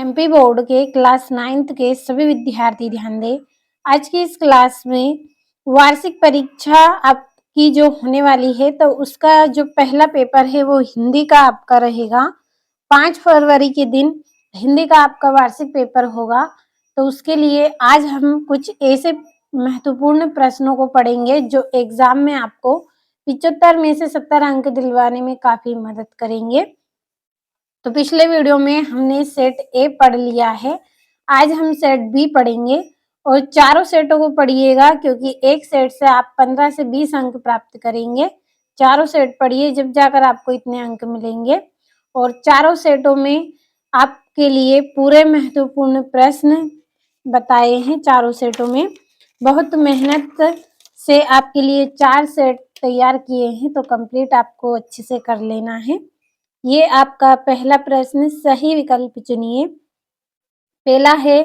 MP board के class 9th के सभी विद्यार्थी ध्यान दें। आज की इस क्लास में वार्षिक परीक्षा आपकी जो होने वाली है तो उसका जो पहला पेपर है वो हिंदी का आपका रहेगा। 5 फरवरी के दिन हिंदी का आपका वार्षिक पेपर होगा। तो उसके लिए आज हम कुछ ऐसे महत्वपूर्ण प्रश्नों को पढ़ेंगे जो एग्जाम में आपको 75 में से 70 अंक दिलवाने में काफी मदद करेंगे। तो पिछले वीडियो में हमने सेट ए पढ़ लिया है, आज हम सेट बी पढ़ेंगे और चारों सेटों को पढ़िएगा क्योंकि एक सेट से आप 15 से 20 अंक प्राप्त करेंगे। चारों सेट पढ़िए जब जाकर आपको इतने अंक मिलेंगे और चारों सेटों में आपके लिए पूरे महत्वपूर्ण प्रश्न बताए हैं। चारों सेटों में बहुत मेहनत से आपके लिए 4 सेट तैयार किए हैं, तो कंप्लीट आपको अच्छे से कर लेना है। ये आपका पहला प्रश्न, सही विकल्प चुनिए। पहला है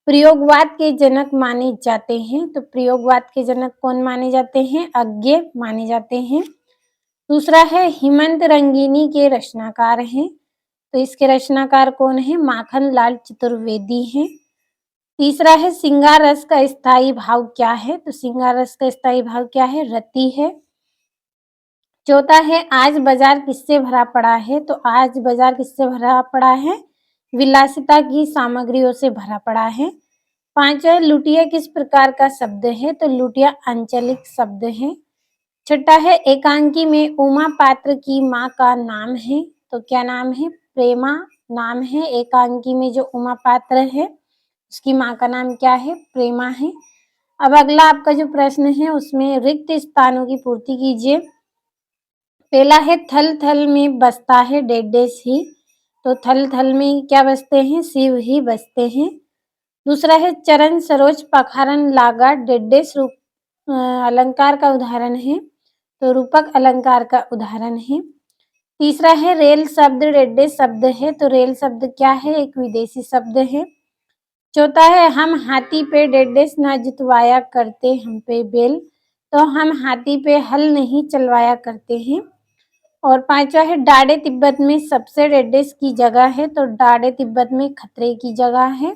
प्रयोगवाद के जनक माने जाते हैं, तो प्रयोगवाद के जनक कौन माने जाते हैं? अज्ञे माने जाते हैं। दूसरा है हेमंत रंगिनी के रचनाकार हैं, तो इसके रचनाकार कौन है? माखन लाल चतुर्वेदी हैं। तीसरा है श्रृंगार रस का स्थायी भाव क्या है? तो श्रृंगार रस का स्थायी भाव क्या है? रति है। चौथा है आज बाजार किससे भरा पड़ा है? तो आज बाजार किससे भरा पड़ा है? विलासिता की सामग्रियों से भरा पड़ा है। पांचवा लुटिया किस प्रकार का शब्द है? तो लुटिया आंचलिक शब्द है। छठा है एकांकी में उमा पात्र की माँ का नाम है, तो क्या नाम है? प्रेमा नाम है। एकांकी में जो उमा पात्र है उसकी माँ का नाम क्या है? प्रेमा है। अब अगला आपका जो प्रश्न है उसमें रिक्त स्थानों की पूर्ति कीजिए। पहला है थल थल में बसता है डेडेस ही, तो थल थल में क्या बसते हैं? शिव ही बसते हैं। दूसरा है चरण सरोज पखारन लागा डेडेस रूप अलंकार का उदाहरण है, तो रूपक अलंकार का उदाहरण है। तीसरा है रेल शब्द डेडेस शब्द है, तो रेल शब्द क्या है? एक विदेशी शब्द है। चौथा है हम हाथी पे डेडेस ना जुतवाया करते हम पे बेल, तो हम हाथी पे हल नहीं चलवाया करते हैं। और पांचवा है डाडे तिब्बत में सबसे डेडेस की जगह है, तो डाडे तिब्बत में खतरे की जगह है।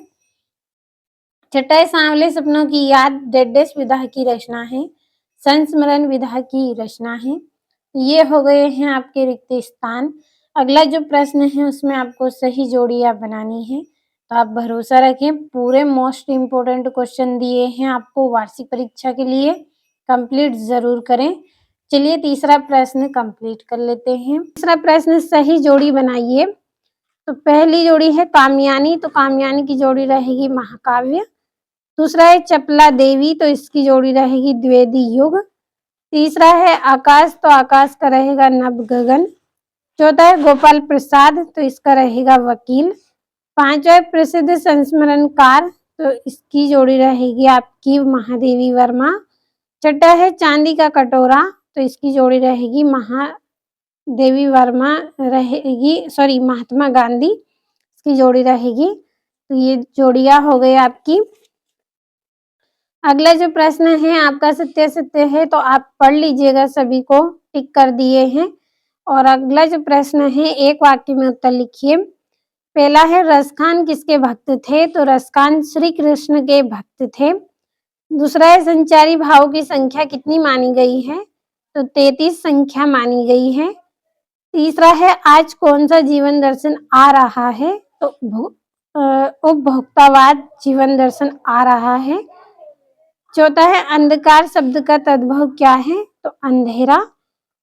छठा है सांवले सपनों की याद डेडेस विधा की रचना है, संस्मरण विधा की रचना है। ये हो गए हैं आपके रिक्त स्थान। अगला जो प्रश्न है उसमें आपको सही जोड़ियां बनानी है, तो आप भरोसा रखें, पूरे मोस्ट इम्पोर्टेंट क्वेश्चन दिए हैं आपको वार्षिक परीक्षा के लिए, कंप्लीट जरूर करें। चलिए तीसरा प्रश्न कंप्लीट कर लेते हैं। तीसरा प्रश्न सही जोड़ी बनाइए। तो पहली जोड़ी है कामयानी, तो कामयानी की जोड़ी रहेगी महाकाव्य। दूसरा है चपला देवी, तो इसकी जोड़ी रहेगी द्विवेदी युग। तीसरा है आकाश, तो आकाश का रहेगा नभ गगन। चौथा है गोपाल प्रसाद, तो इसका रहेगा वकील। पांचवा है प्रसिद्ध संस्मरणकार, तो इसकी जोड़ी रहेगी आपकी महादेवी वर्मा। छठा है चांदी का कटोरा, तो इसकी जोड़ी रहेगी महादेवी वर्मा रहेगी, महात्मा गांधी इसकी जोड़ी रहेगी। तो ये जोड़ियां हो गई आपकी। अगला जो प्रश्न है आपका सत्य सत्य है, तो आप पढ़ लीजिएगा, सभी को टिक कर दिए हैं। और अगला जो प्रश्न है एक वाक्य में उत्तर लिखिए। पहला है रसखान किसके भक्त थे? तो रसखान श्री कृष्ण के भक्त थे। दूसरा है संचारी भाव की संख्या कितनी मानी गई है? तो 33 संख्या मानी गई है। तीसरा है आज कौन सा जीवन दर्शन आ रहा है? तो उपभोक्तावाद जीवन दर्शन आ रहा है। चौथा है अंधकार शब्द का तद्भव क्या है? तो अंधेरा।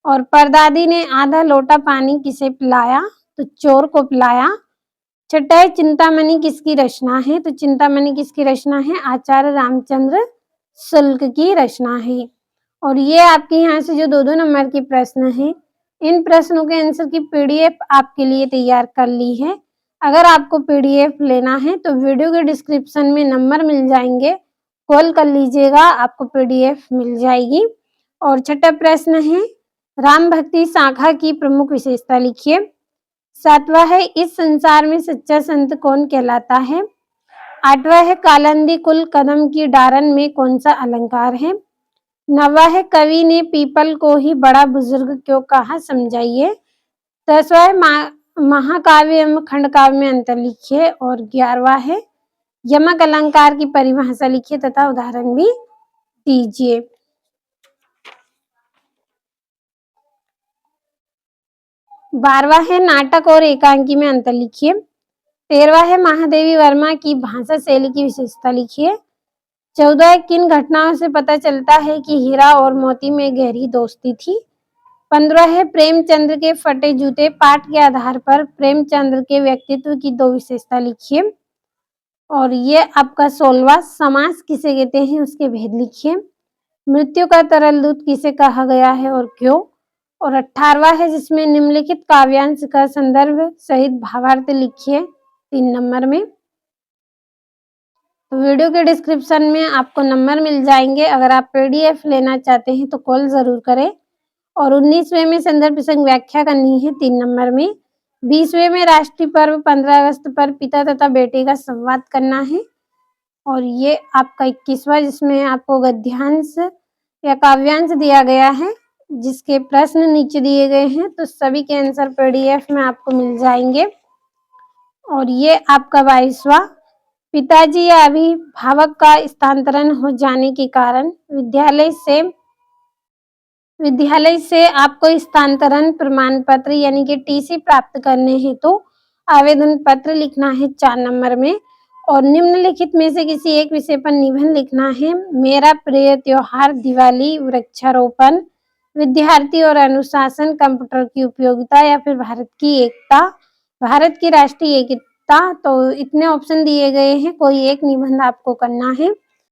और परदादी ने आधा लोटा पानी किसे पिलाया? तो चोर को पिलाया। छठा है चिंतामणि किसकी रचना है? तो चिंतामणि किसकी रचना है? आचार्य रामचंद्र शुल्क की रचना है। और ये आपके यहाँ से जो 2-2 नंबर के प्रश्न हैं, इन प्रश्नों के आंसर की पीडीएफ आपके लिए तैयार कर ली है। अगर आपको पीडीएफ लेना है तो वीडियो के डिस्क्रिप्शन में नंबर मिल जाएंगे, कॉल कर लीजिएगा, आपको पीडीएफ मिल जाएगी। और छठा प्रश्न है राम भक्ति शाखा की प्रमुख विशेषता लिखिए। सातवां है इस संसार में सच्चा संत कौन कहलाता है? आठवां है कालंदी कुल कदम की डारन में कौन सा अलंकार है? नवा है कवि ने पीपल को ही बड़ा बुजुर्ग क्यों कहा? समझाइए। 10वां है महाकाव्य एवं खंडकाव्य में अंतर लिखिए। और 11वां है यमक अलंकार की परिभाषा लिखिए तथा उदाहरण भी दीजिए। 12वां है नाटक और एकांकी में अंतर लिखिए। 13वां है महादेवी वर्मा की भाषा शैली की विशेषता लिखिए। 14 किन घटनाओं से पता चलता है कि हीरा और मोती में गहरी दोस्ती थी। 15 है प्रेमचंद्र के फटे जूते पाठ के आधार पर प्रेमचंद्र के व्यक्तित्व की 2 विशेषता लिखिए। और ये आपका 16वां समास किसे कहते हैं उसके भेद लिखिए। मृत्यु का तरल दूत किसे कहा गया है और क्यों। और 18वां है जिसमें निम्नलिखित काव्यांश का संदर्भ सहित भावार्थ लिखिए 3 नंबर में। तो वीडियो के डिस्क्रिप्शन में आपको नंबर मिल जाएंगे। अगर आप पीडीएफ लेना चाहते हैं तो कॉल जरूर करें। और 19वें में संदर्भ प्रसंग व्याख्या करनी है 3 नंबर में। 20वें में राष्ट्रीय पर्व 15 अगस्त पर पिता तथा बेटे का संवाद करना है। और ये आपका 21वां जिसमें आपको गद्यांश या काव्यांश दिया गया है जिसके प्रश्न नीचे दिए गए हैं। तो सभी के आंसर पीडीएफ में आपको मिल जाएंगे। और ये आपका 22वां पिताजी या अभिभावक का स्थानांतरण हो जाने के कारण विद्यालय से आपको स्थानांतरण प्रमाण पत्र यानी कि टीसी प्राप्त करने हेतु तो आवेदन पत्र लिखना है 4 नंबर में। और निम्नलिखित में से किसी एक विषय पर निबंध लिखना है। मेरा प्रिय त्योहार दिवाली, वृक्षारोपण, विद्यार्थी और अनुशासन, कंप्यूटर की उपयोगिता या फिर भारत की एकता, भारत की राष्ट्रीय एकता। तो इतने ऑप्शन दिए गए हैं, कोई एक निबंध आपको करना है।